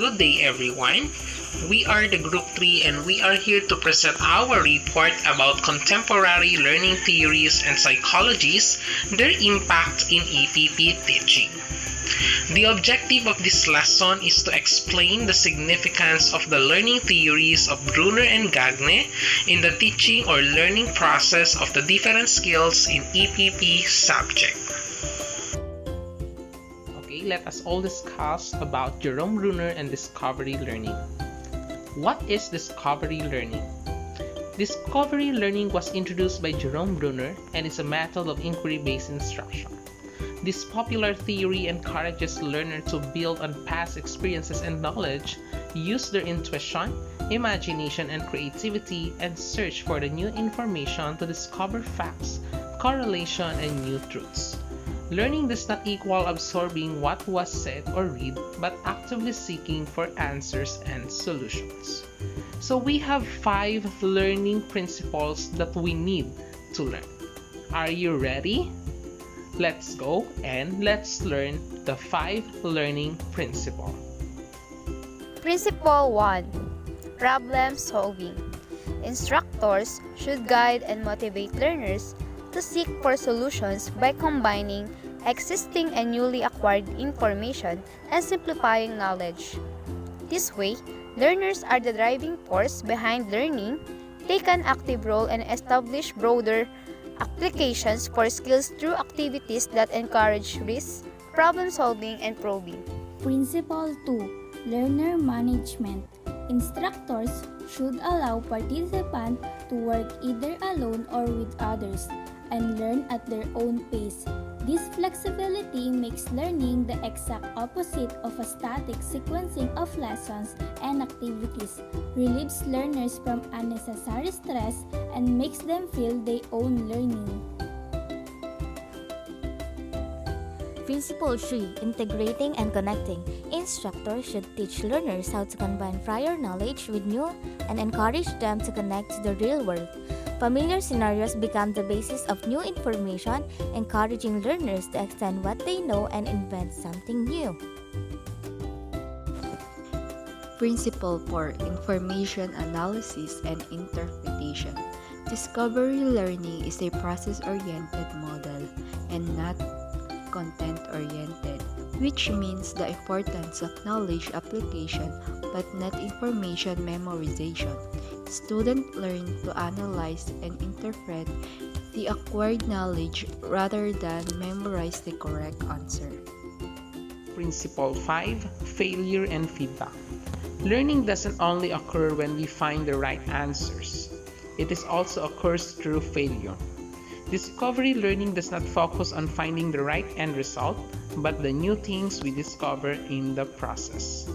Good day everyone. We are the Group 3 and we are here to present our report about contemporary learning theories and psychologies, their impact in EPP teaching. The objective of this lesson is to explain the significance of the learning theories of Bruner and Gagne in the teaching or learning process of the different skills in EPP subject. Okay, let us all discuss about Jerome Bruner and discovery learning. What is discovery learning? Discovery learning was introduced by Jerome Bruner and is a method of inquiry-based instruction. This popular theory encourages learners to build on past experiences and knowledge, use their intuition, imagination, and creativity, and search for the new information to discover facts, correlation, and new truths. Learning does not equal absorbing what was said or read, but actively seeking for answers and solutions. So we have 5 learning principles that we need to learn. Are you ready? Let's go and let's learn the 5 learning principles. Principle 1. Problem solving. Instructors should guide and motivate learners to seek for solutions by combining existing and newly acquired information and simplifying knowledge. This way, learners are the driving force behind learning, take an active role, and establish broader applications for skills through activities that encourage risk, problem solving, and probing. Principle 2. Learner management. Instructors should allow participants to work either alone or with others and learn at their own pace. This flexibility makes learning the exact opposite of a static sequencing of lessons and activities, relieves learners from unnecessary stress, and makes them feel they own learning. Principle 3. Integrating and connecting. Instructors should teach learners how to combine prior knowledge with new and encourage them to connect to the real world. Familiar scenarios become the basis of new information, encouraging learners to extend what they know and invent something new. Principle 4. Information analysis and interpretation. Discovery learning is a process-oriented model and not content-oriented, which means the importance of knowledge application but not information memorization. Students learn to analyze and interpret the acquired knowledge rather than memorize the correct answer. Principle 5. Failure and feedback. Learning doesn't only occur when we find the right answers. It also occurs through failure. Discovery learning does not focus on finding the right end result, but the new things we discover in the process.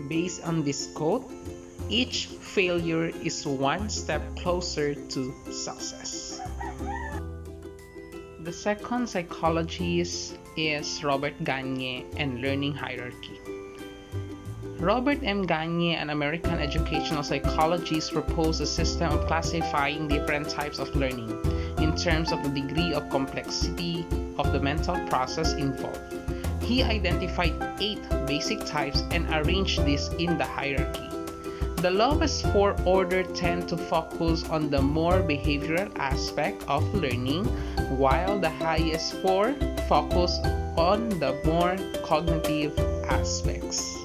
Based on this quote, each failure is one step closer to success. The second psychologist is Robert Gagne and learning hierarchy. Robert M. Gagne, an American educational psychologist, proposed a system of classifying different types of learning in terms of the degree of complexity of the mental process involved. He identified 8 basic types and arranged these in the hierarchy. The lowest 4 order tend to focus on the more behavioral aspect of learning, while the highest 4 focus on the more cognitive aspects.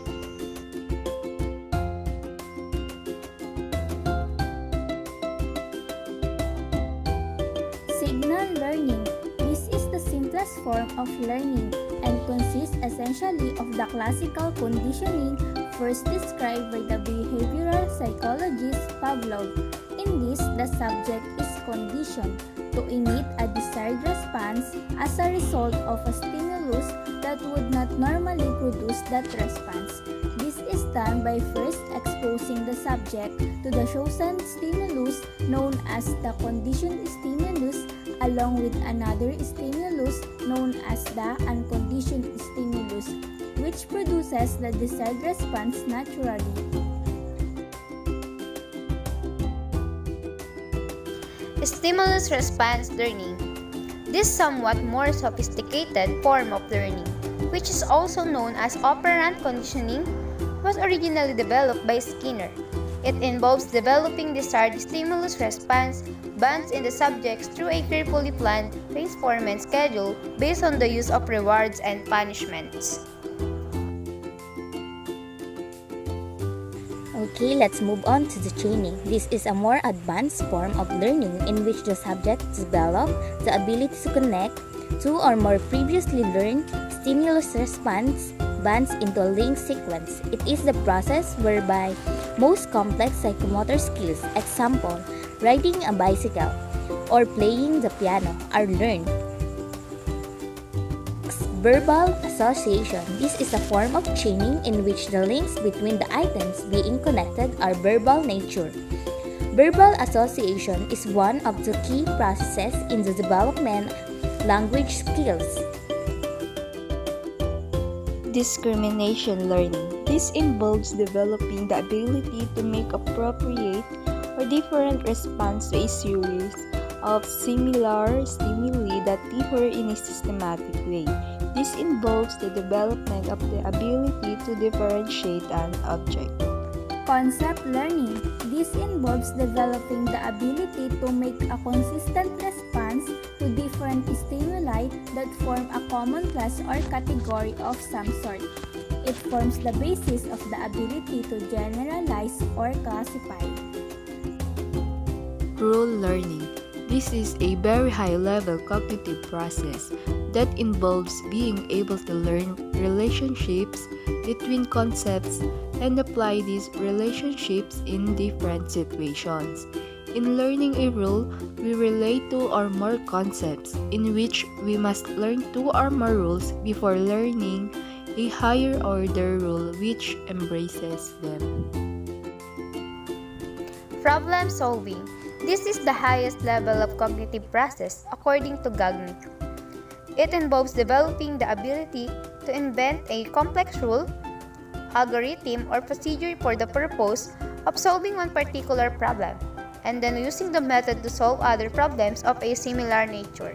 Signal learning. This is the simplest form of learning and consists essentially of the classical conditioning first described by the behavioral psychologist Pavlov. In this, the subject is conditioned to emit a desired response as a result of a stimulus that would not normally produce that response. This is done by first exposing the subject to the chosen stimulus known as the conditioned stimulus along with another stimulus known as the unconditioned stimulus, which produces the desired response naturally. Stimulus response learning. This somewhat more sophisticated form of learning which is also known as operant conditioning, was originally developed by Skinner. It involves developing desired stimulus response bands in the subjects through a carefully planned reinforcement schedule based on the use of rewards and punishments. Okay, let's move on to the training. This is a more advanced form of learning in which the subject develops the ability to connect two or more previously learned stimulus response bands into a linked sequence. It is the process whereby most complex psychomotor skills, example, riding a bicycle or playing the piano, are learned. Verbal association. This is a form of training in which the links between the items being connected are verbal nature. Verbal association is one of the key processes in the development language skills. Discrimination learning. This involves developing the ability to make appropriate or different response to a series of similar stimuli that differ in a systematic way. This involves the development of the ability to differentiate an object. Concept learning. This involves developing the ability to make a consistent response to different stimuli that form a common class or category of some sort. It forms the basis of the ability to generalize or classify. Rule learning. This is a very high-level cognitive process that involves being able to learn relationships between concepts and apply these relationships in different situations. In learning a rule, we relate two or more concepts in which we must learn two or more rules before learning a higher order rule which embraces them. Problem solving. This is the highest level of cognitive process according to Gagnon. It involves developing the ability to invent a complex rule, algorithm, or procedure for the purpose of solving one particular problem, and then using the method to solve other problems of a similar nature.